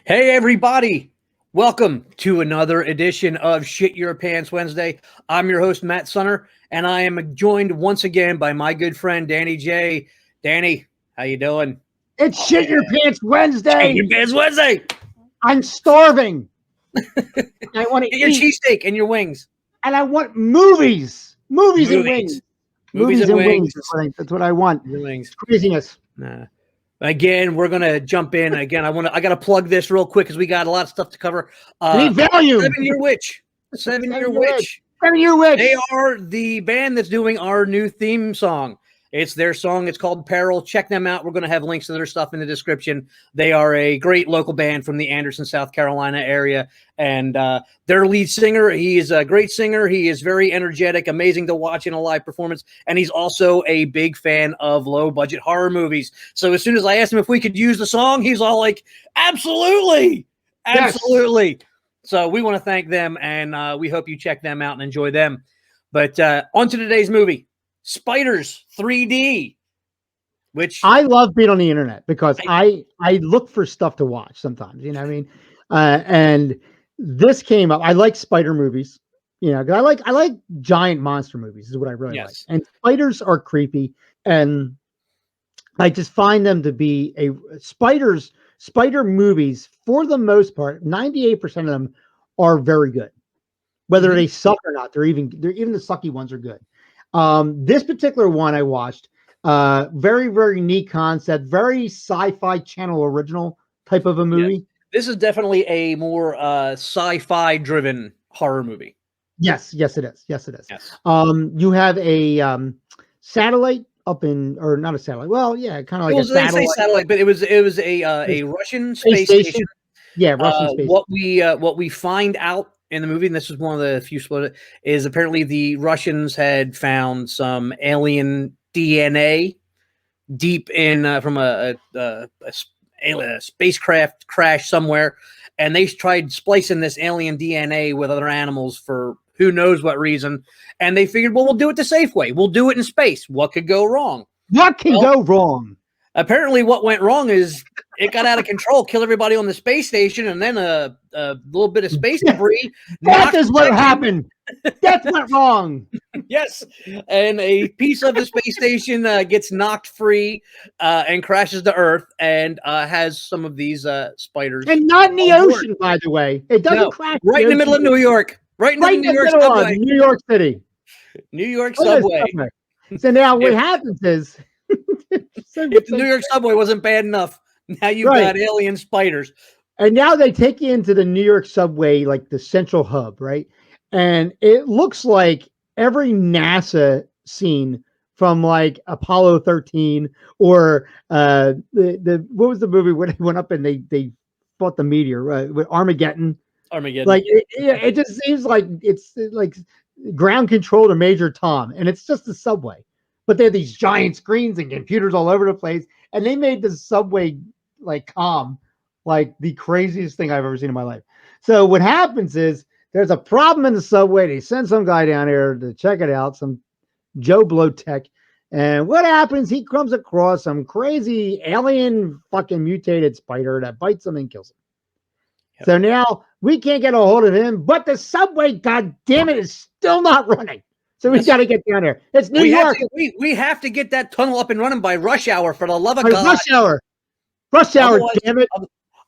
Hey, everybody. Welcome to another edition of Shit Your Pants Wednesday. I'm your host, Matt Sunner, and I am joined once again by my good friend, Danny J. Danny, how you doing? It's Shit Your Pants Wednesday. Shit Your Pants Wednesday. I'm starving. I want to Get your eat. cheesesteak and your wings. And I want movies. Movies and wings. Movies and wings. That's what I want. Wings. It's craziness. Nah. Again, we're gonna jump in. Again, I gotta plug this real quick because we got a lot of stuff to cover. Need value. 7-Year Witch. 7-Year Witch. 7-Year Witch. They are the band that's doing our new theme song. It's their song. It's called Peril. Check them out. We're going to have links to their stuff in the description. They are a great local band from the Anderson, South Carolina area. And their lead singer, he is a great singer. He is very energetic, amazing to watch in a live performance. And he's also a big fan of low-budget horror movies. So as soon as I asked him if we could use the song, he's all like, absolutely. Absolutely. Yes. So we want to thank them, and we hope you check them out and enjoy them. But on to today's movie. Spiders 3D, which I love being on the internet because I look for stuff to watch sometimes, you know what I mean? And this came up. I like spider movies, you know, because I like giant monster movies is what I really like. And spiders are creepy, and I just find them to be spider movies for the most part, 98% of them are very good. Whether they suck or not, they're even the sucky ones are good. This particular one I watched, very, very neat concept, very Sci-Fi Channel original type of a movie. Yes. This is definitely a more sci-fi driven horror movie. Yes, it is. Yes. You have a satellite up in, or not a satellite. Well, yeah, kind of like a satellite. They say satellite, but it was a Russian space station. Yeah, Russian space. What we find out in the movie, and this is one of the few split, is apparently the Russians had found some alien DNA deep in from a spacecraft crash somewhere, and they tried splicing this alien DNA with other animals for who knows what reason, and they figured, well, we'll do it the safe way. We'll do it in space. What could go wrong? What can go wrong? Apparently, what went wrong is it got out of control, killed everybody on the space station, and then a little bit of space debris. That is what happened. That's went wrong. Yes, and a piece of the space station gets knocked free and crashes to Earth, and has some of these spiders. And not in the ocean, by the way. It doesn't crash right in the middle of New York. Right in the New York subway. New York City. New York subway. So now what happens is, if the New York subway wasn't bad enough, now you've got alien spiders. And now they take you into the New York subway, like the central hub, right? And it looks like every NASA scene from like Apollo 13 or what was the movie when they went up and they fought the meteor, with Armageddon. Like it just seems like it's like ground control to Major Tom, and it's just the subway. But they have these giant screens and computers all over the place, and they made the subway like calm, like the craziest thing I've ever seen in my life. So what happens is there's a problem in the subway. They send some guy down here to check it out, some Joe Blow tech. And what happens? He comes across some crazy alien fucking mutated spider that bites him and kills him. Yep. So now we can't get a hold of him, but the subway, god damn it, is still not running. So we got to get down there. It's New York. We have to get that tunnel up and running by rush hour, for the love of God. Rush hour, damn it.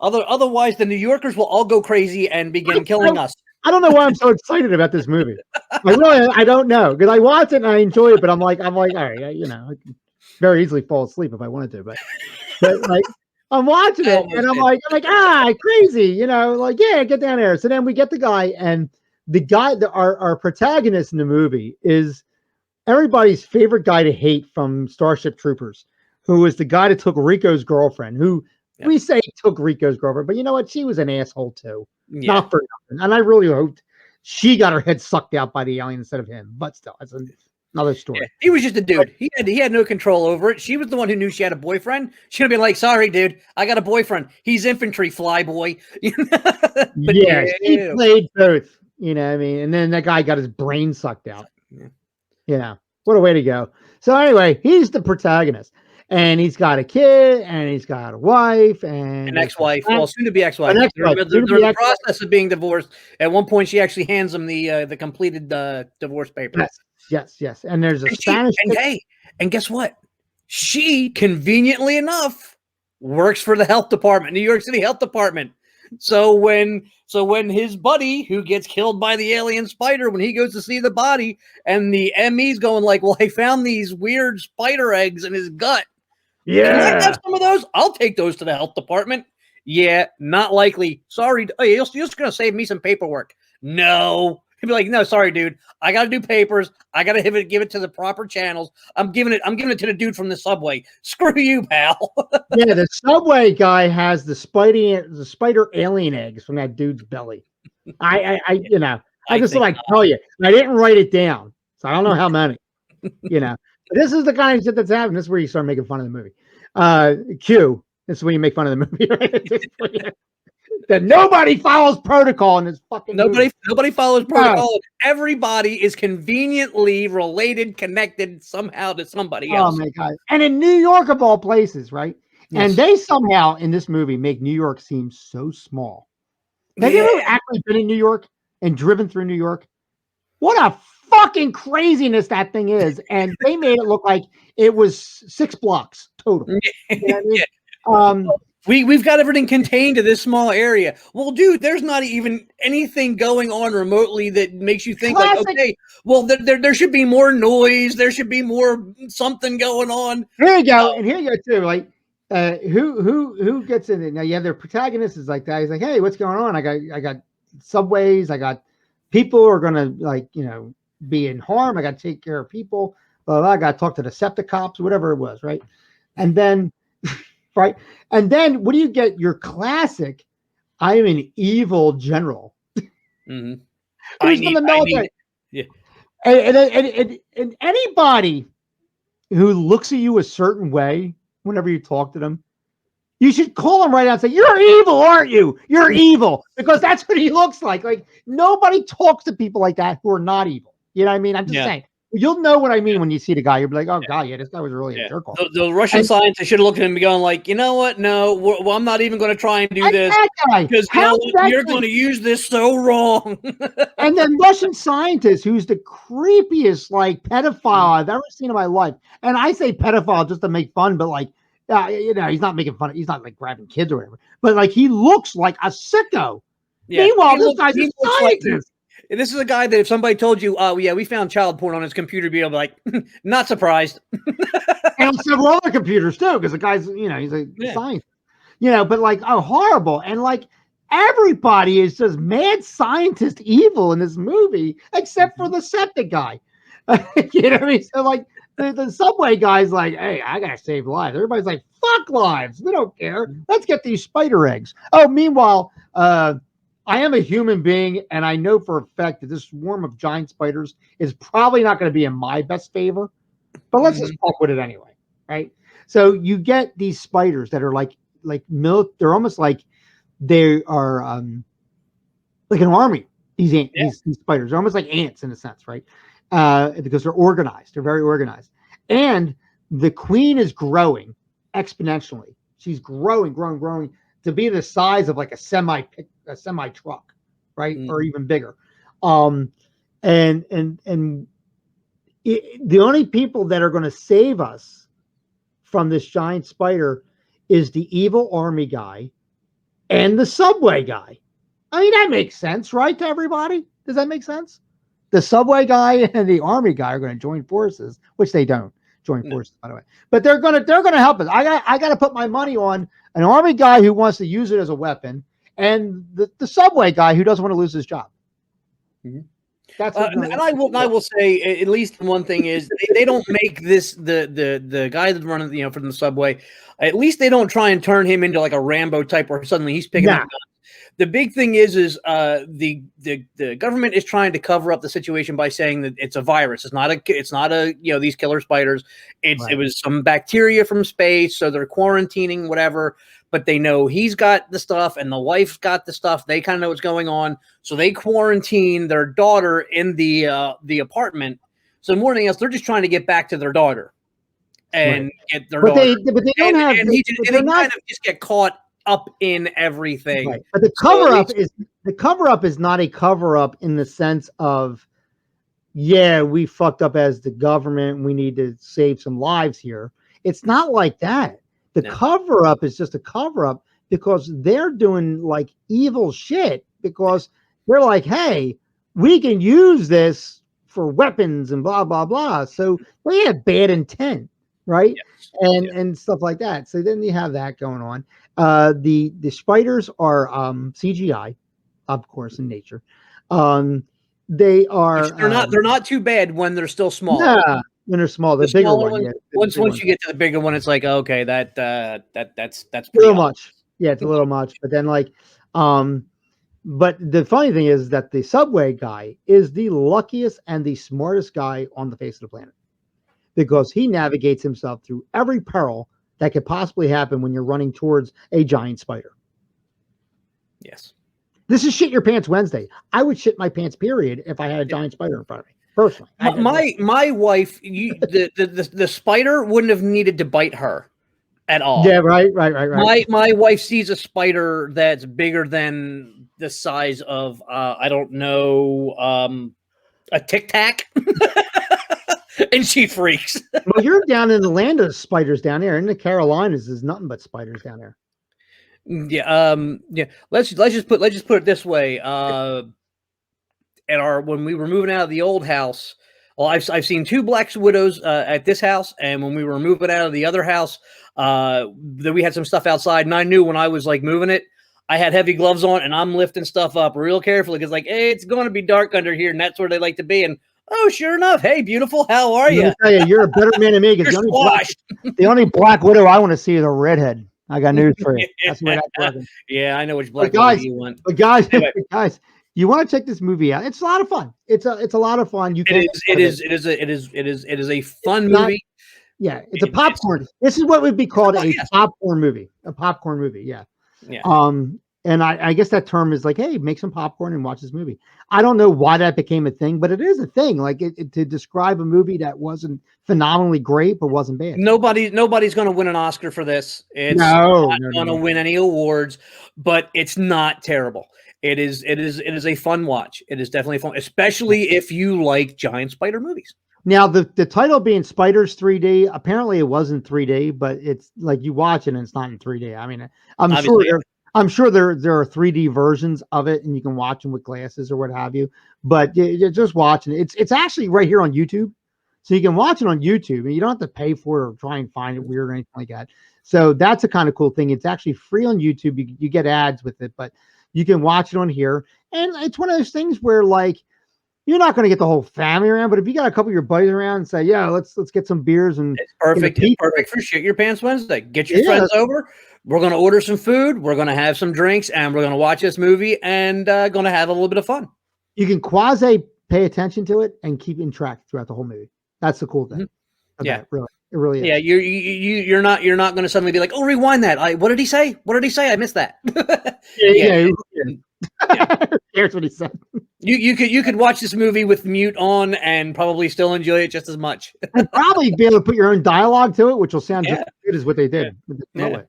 Otherwise, the New Yorkers will all go crazy and begin killing us. I don't know why I'm so excited about this movie. I don't know, because I watch it and I enjoy it, but I'm like, all right, you know, I can very easily fall asleep if I wanted to, but like I'm watching it and I'm like, crazy, you know, like, yeah, get down there. So then we get the guy, and the guy, our protagonist in the movie is everybody's favorite guy to hate from Starship Troopers, who is the guy that took Rico's girlfriend, who we say took Rico's girlfriend, but you know what? She was an asshole too. Yeah. Not for nothing. And I really hoped she got her head sucked out by the alien instead of him. But still, that's another story. Yeah, he was just a dude. He had no control over it. She was the one who knew she had a boyfriend. She'd be like, sorry, dude, I got a boyfriend. He's infantry, flyboy. But yeah, she played both. You know what I mean? And then that guy got his brain sucked out. Yeah. You know, what a way to go. So anyway, he's the protagonist. and he's got a kid, and he's got a wife, An and ex-wife, well, soon to be ex-wife. an They're, ex-wife, they're, they're in the process of being divorced. At one point, she actually hands him the completed divorce papers. Yes. And there's a And Spanish. and guess what? She conveniently enough works for the health department, New York City Health Department. So when his buddy who gets killed by the alien spider, when he goes to see the body, and the ME's going like, "Well, I found these weird spider eggs in his gut. Can I have some of those? I'll take those to the health department." Yeah, not likely. Sorry. Oh, you're just going to save me some paperwork. No. He'd be like, "No, sorry, dude. I got to do papers. I got to give it to the proper channels. I'm giving it to the dude from the subway. Screw you, pal." Yeah, the subway guy has the spider alien eggs from that dude's belly. I just like tell you, I didn't write it down, so I don't know how many. But this is the kind of shit that's happening. This is where you start making fun of the movie. Q. This is when you make fun of the movie, right? That nobody follows protocol in this fucking movie. Nobody follows protocol. No. Everybody is conveniently related, connected somehow to somebody else. Oh my god! And in New York of all places, right? Yes. And they somehow in this movie make New York seem so small. Have you ever actually been in New York and driven through New York? What a fucking craziness that thing is. And they made it look like it was 6 blocks total. You know what I mean? We've got everything contained to this small area. Well, dude, there's not even anything going on remotely that makes you think like, okay, well, there should be more noise. There should be more something going on. Here you go. And here you go too. Like, who gets in it? Now you have their protagonist is like that. He's like, hey, what's going on? I got subways. I got people who are going to be in harm. I got to take care of people. Blah, blah. I got to talk to the septic cops, whatever it was. Right. And then, right. And then what do you get? Your classic, I am an evil general. Mm-hmm. Who's from the military. And anybody who looks at you a certain way, whenever you talk to them, you should call him right out and say, "You're evil, aren't you? You're evil," because that's what he looks like. Like nobody talks to people like that who are not evil. You know what I mean? I'm just saying. You'll know what I mean when you see the guy. You'll be like, "Oh God, yeah, this guy was really a jerk off." The Russian scientists should have looked at him and going like, "You know what? No, I'm not even going to try and do this because you're going to use this so wrong." And then Russian scientist, who's the creepiest like pedophile I've ever seen in my life, and I say pedophile just to make fun, but like, he's not making fun. He's not like grabbing kids or whatever. But like, he looks like a sicko. Yeah. Meanwhile, this guy's a scientist. This is a guy that if somebody told you, "Oh yeah, we found child porn on his computer," you'd be able to be like, "Not surprised." And on several other computers too, because the guy's, he's a scientist. But like, oh, horrible. And like everybody is just mad scientist evil in this movie, except for the septic guy. You know what I mean? So like the subway guy's like, "Hey, I gotta save lives." Everybody's like, "Fuck lives. We don't care. Let's get these spider eggs." Oh, meanwhile, I am a human being, and I know for a fact that this swarm of giant spiders is probably not going to be in my best favor, but let's just fuck with it anyway, right? So you get these spiders that are they're almost like they are like an army. These spiders are almost like ants in a sense, right? Because they're organized. They're very organized. And the queen is growing exponentially. She's growing to be the size of like a semi truck, right? Or even bigger. The only people that are going to save us from this giant spider is the evil army guy and the subway guy. I mean, that makes sense, right? To everybody, does that make sense? The subway guy and the army guy are going to join forces, which they don't join forces, by the way. But they're gonna help us. I got to put my money on an army guy who wants to use it as a weapon, and the subway guy who doesn't want to lose his job. Mm-hmm. That's and I will say at least one thing is they don't make this the guy that's running from the subway. At least they don't try and turn him into like a Rambo type where suddenly he's picking up guns. The big thing is the government is trying to cover up the situation by saying that it's a virus. It's not a these killer spiders. It was some bacteria from space, so they're quarantining whatever. But they know he's got the stuff and the wife's got the stuff. They kind of know what's going on, so they quarantine their daughter in the apartment. So more than else, they're just trying to get back to their daughter. and get their but daughter. they don't have. And They're they not kind of just get caught up in everything. right. But the cover up is not a cover up in the sense of, yeah, we fucked up as the government. We need to save some lives here. It's not like that. The cover up is just a cover up because they're doing like evil shit because they're like, hey, we can use this for weapons and blah, blah, blah. So they have bad intent, right? Yes. And stuff like that. So then you have that going on. The spiders are CGI, of course, in nature. They are They're not too bad when they're still small. yeah, when they're small. The bigger one, yeah. Once you get to the bigger one, it's like, okay, that's A pretty little much. Yeah, it's a little much. But then but the funny thing is that the subway guy is the luckiest and the smartest guy on the face of the planet because he navigates himself through every peril that could possibly happen when you're running towards a giant spider. Yes. This is shit your pants Wednesday. I would shit my pants, period, if I had a giant spider in front of me. Personally. My wife, the spider wouldn't have needed to bite her at all. Yeah, right. My wife sees a spider that's bigger than the size of I don't know, a Tic Tac, and she freaks. Well, you're down in the land of spiders down there. In the Carolinas, there's nothing but spiders down there. Yeah, yeah. Let's just put it this way. When we were moving out of the old house, well, I've seen 2 black widows at this house, and when we were moving out of the other house, that we had some stuff outside, and I knew when I was like moving it, I had heavy gloves on, and I'm lifting stuff up real carefully because, like, hey, it's going to be dark under here, and that's where they like to be. And oh, sure enough, hey, beautiful, how are you? You're a better man than me because the only black widow I want to see is a redhead. I got news for you. That's where that's working. Yeah, I know which black widow you want. But guys, anyway. Guys, you want to check this movie out? It's a lot of fun. It's a lot of fun. It is a fun movie. Yeah, it's a popcorn. This is what would be called a popcorn movie. A popcorn movie. Yeah. Yeah. And I guess that term is like, hey, make some popcorn and watch this movie. I don't know why that became a thing, but it is a thing. Like to describe a movie that wasn't phenomenally great but wasn't bad. Nobody's going to win an Oscar for this. It's not going to win any awards, but it's not terrible. It is a fun watch. It is definitely fun, especially if you like giant spider movies. Now, the title being Spiders 3D, apparently it wasn't 3D, but it's like you watch it and it's not in 3D. I mean, I'm sure there are 3D versions of it and you can watch them with glasses or what have you. But you're just watching it. It's actually right here on YouTube. So you can watch it on YouTube and you don't have to pay for it or try and find it weird or anything like that. So that's a kind of cool thing. It's actually free on YouTube. You get ads with it, but you can watch it on here. And it's one of those things where, like, you're not going to get the whole family around, but if you got a couple of your buddies around and say, yeah, let's get some beers, and it's perfect. It's perfect for Shit Your Pants Wednesday. Get your friends over. We're going to order some food. We're going to have some drinks, and we're going to watch this movie and going to have a little bit of fun. You can quasi pay attention to it and keep in track throughout the whole movie. That's the cool thing. Mm-hmm. Yeah, really, it really is. Yeah, you're not going to suddenly be like, oh, rewind that. What did he say? What did he say? I missed that. Yeah. Here's what he said. You could watch this movie with mute on and probably still enjoy it just as much. And probably be able to put your own dialogue to it, which will sound just as good as what they did. Yeah.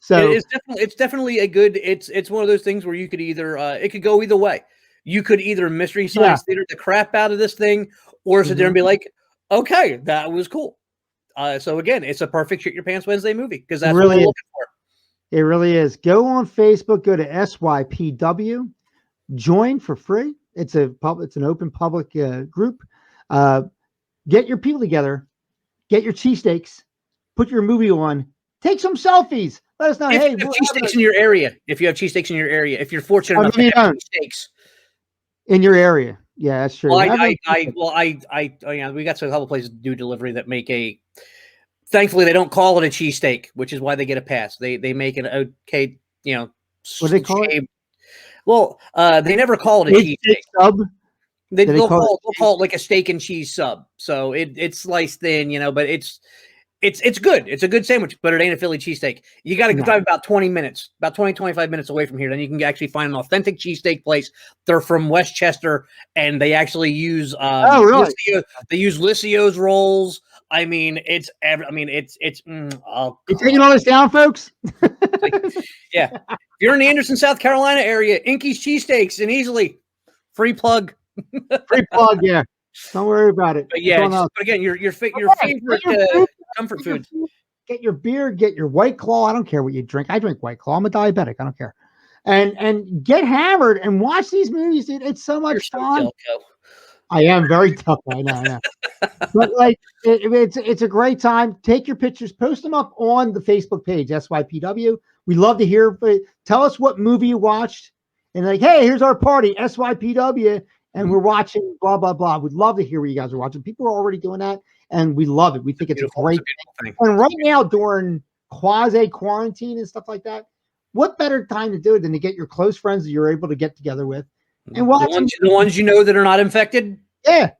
So it's definitely a good. It's one of those things where you could either it could go either way. You could either Mystery Science Theater the crap out of this thing, or sit there and be like, okay, that was cool. So again, it's a perfect Shit Your Pants Wednesday movie because that's what we're looking for. It really is. Go on Facebook, go to SYPW, join for free. It's an open public group. Get your people together, get your cheesesteaks, put your movie on, take some selfies. Let us know. If you have cheesesteaks in your area, if you're fortunate enough to have cheesesteaks in your area, yeah, that's true. Well, we got a couple places to do delivery that make a. Thankfully, they don't call it a cheesesteak, which is why they get a pass. They make an okay, what do they call it? Well, they never call it a cheesesteak sub. They'll call it like a steak and cheese sub. So it's sliced thin, but it's good. It's a good sandwich, but it ain't a Philly cheesesteak. You got to drive about 20 minutes, about 25 minutes away from here. Then you can actually find an authentic cheesesteak place. They're from Westchester, and they actually use they use Lissio's rolls. I mean, it's oh, You taking all this down, folks? yeah. If you're in the Anderson, South Carolina area, Inky's Cheesesteaks and easily free plug. Free plug, yeah. Don't worry about it. But yeah, but again, your favorite comfort food. Get your beer, get your White Claw. I don't care what you drink. I drink White Claw. I'm a diabetic. I don't care. And get hammered and watch these movies, dude. It's so much fun. I am very tough. I know. But like it's a great time. Take your pictures, post them up on the Facebook page, SYPW. We love to hear. Tell us what movie you watched, and like, hey, here's our party, SYPW, and we're watching blah blah blah. We'd love to hear what you guys are watching. People are already doing that, and we love it. We think it's a great thing. And right now, during quasi quarantine and stuff like that, what better time to do it than to get your close friends that you're able to get together with and watch the ones you know that are not infected. Yeah,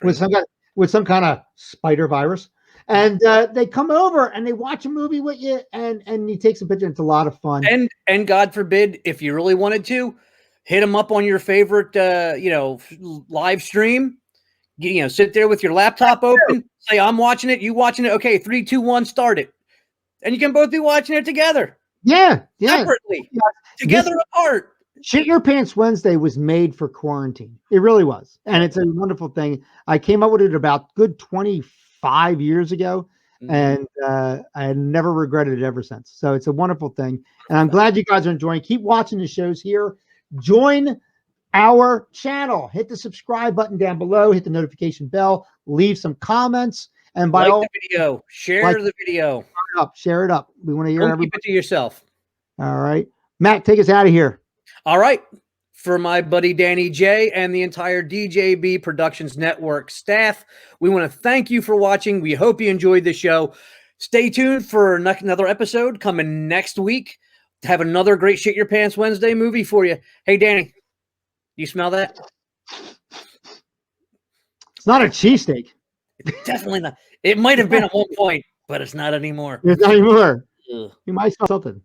with some kind of spider virus, and they come over and they watch a movie with you, and you take some pictures. It's a lot of fun. And God forbid, if you really wanted to, hit them up on your favorite live stream. Sit there with your laptop open. Say, I'm watching it. You watching it? Okay, 3, 2, 1, start it, and you can both be watching it together. Yeah, separately, together apart. Shit Your Pants Wednesday was made for quarantine. It really was. And it's a wonderful thing. I came up with it about good 25 years ago, and I had never regretted it ever since. So it's a wonderful thing. And I'm glad you guys are enjoying. Keep watching the shows here. Join our channel. Hit the subscribe button down below. Hit the notification bell. Leave some comments. And by all the video. Share the video. Share it up. We want to hear everybody. Keep it to yourself. All right. Matt, take us out of here. All right. For my buddy Danny J and the entire DJB Productions Network staff, we want to thank you for watching. We hope you enjoyed the show. Stay tuned for another episode coming next week to have another great Shit Your Pants Wednesday movie for you. Hey, Danny, you smell that? It's not a cheesesteak. It's definitely not. It might have been at one point, but it's not anymore. It's not anymore. Ugh. You might smell something.